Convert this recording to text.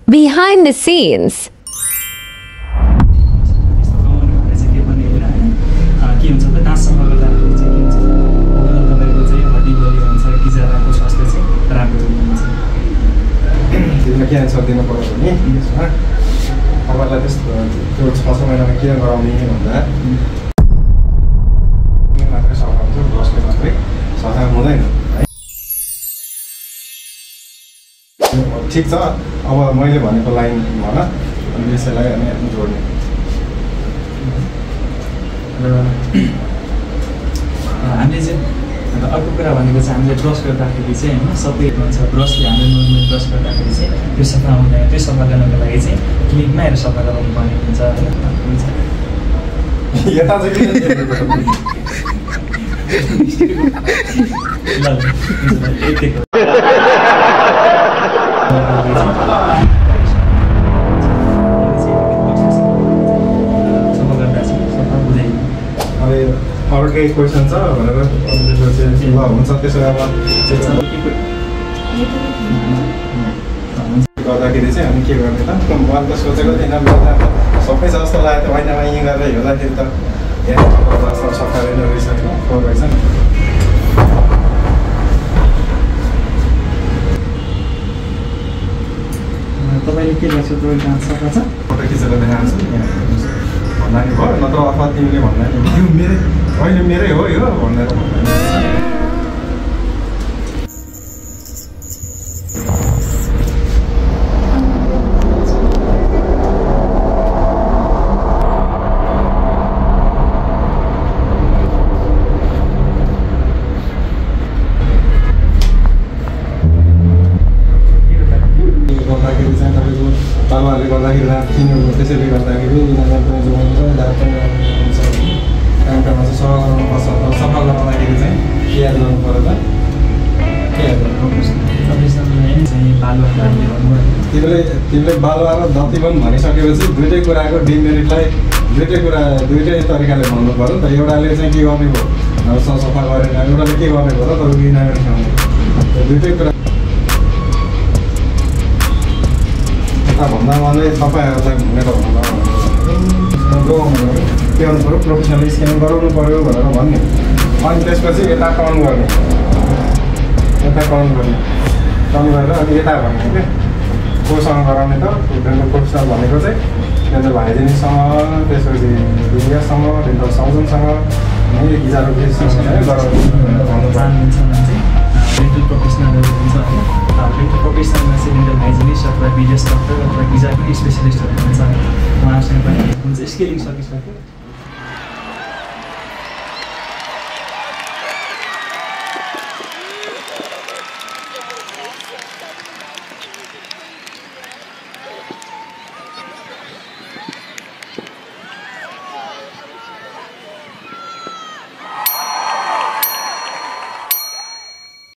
Behind the scenes. Cancer दिनु पर्यो भने तपाईँलाई त्यस्तो त्यो 6 महिनामा के गराउने भन्दा मात्रै सफा हुन्छ ब्रसले मात्रै सफा हुँदैन है। ठिक छ, अब मैले भनेको लाइन भन अनि यसैलाई अनि जोड्ने हामीले चाहिँ अर्को कुरा भनेको चाहिँ हामीले ब्रस गर्दाखेरि चाहिँ होइन सबै भन्छ ब्रसले हामीले नर्मल ब्रस गर्दाखेरि चाहिँ त्यो सफा हुँदैन। त्यो सफा गर्नको लागि चाहिँ क्लिनिकमा हेरेर सफा गराउनु पर्ने हुन्छ यता चाहिँ अरू केही क्वेसन छ भनेर ल हुन्छ त्यसो अब गर्दाखेरि चाहिँ हामी के गर्ने त मैले त सोचेको थिइनँ सबै छ जस्तो लाग्यो त महिनामा यहीँ गरेर हेर्दाखेरि त यहाँ सफा रहेछ रहेछ नि। तपाईँले के लाग्छ तपाईँ दाँत सफा छ? फोटो खिचेर देखाएको छु भन्दा नि भयो नत्र अथवा तिमीले भन्दा नि मेरो अहिले मेरै हो यो भनेर गर्दाखेरि चाहिँ तपाईँको बाबाहरूले गर्दाखेरि रात किन्नु त्यसैले गर्दाखेरि यिनीहरूलाई पनि जोगाउँछ रात पनि हुन्छ काम काममा चाहिँ सफा गर्नुपर्छ। सफा गर्दाखेरि चाहिँ के याद गर्नु पऱ्यो त के याद गर्नुपर्छ तिमीले बालुवा र दती पनि भनिसकेपछि दुइटै कुराको डिमेरिटलाई दुइटै तरिकाले भन्नु पऱ्यो नि त। एउटाले चाहिँ के गर्ने भयो सफा गरेन, एउटाले के गर्ने भयो त तपाईँको यिनीहरू ठाउँमा दुइटै कुरा भन्दा मलाई तपाईँहरूलाई भनेर के गर्नु पऱ्यो प्रोफेसनली स्क्यान गराउनु पऱ्यो भनेर भन्ने अनि त्यसपछि यता टर्न गर्ने टर्न गरेर अनि यता भन्ने क्या कोसँग गराउने त डेन्टल प्रोफेसनल भनेको चाहिँ डेन्टल हाइजेनिकसँग त्यसपछि इन्जिनियरसँग डेन्टल सर्जनसँग हिजारोसँग गराउनु भन्नु चाहनुहुन्छ भने चाहिँ डेन्टल प्रोफेसनलहरू हुन्छ होइन। डेन्टल प्रोफेसनलमा चाहिँ डेन्टल हाइजिनिस्ट अथवा बिडिएस डक्टर अथवा हिजाको स्पेसलिस्टहरू हुन्छ, उहाँहरूसँग पनि हुन्छ स्केलिङ सकिसक्यो।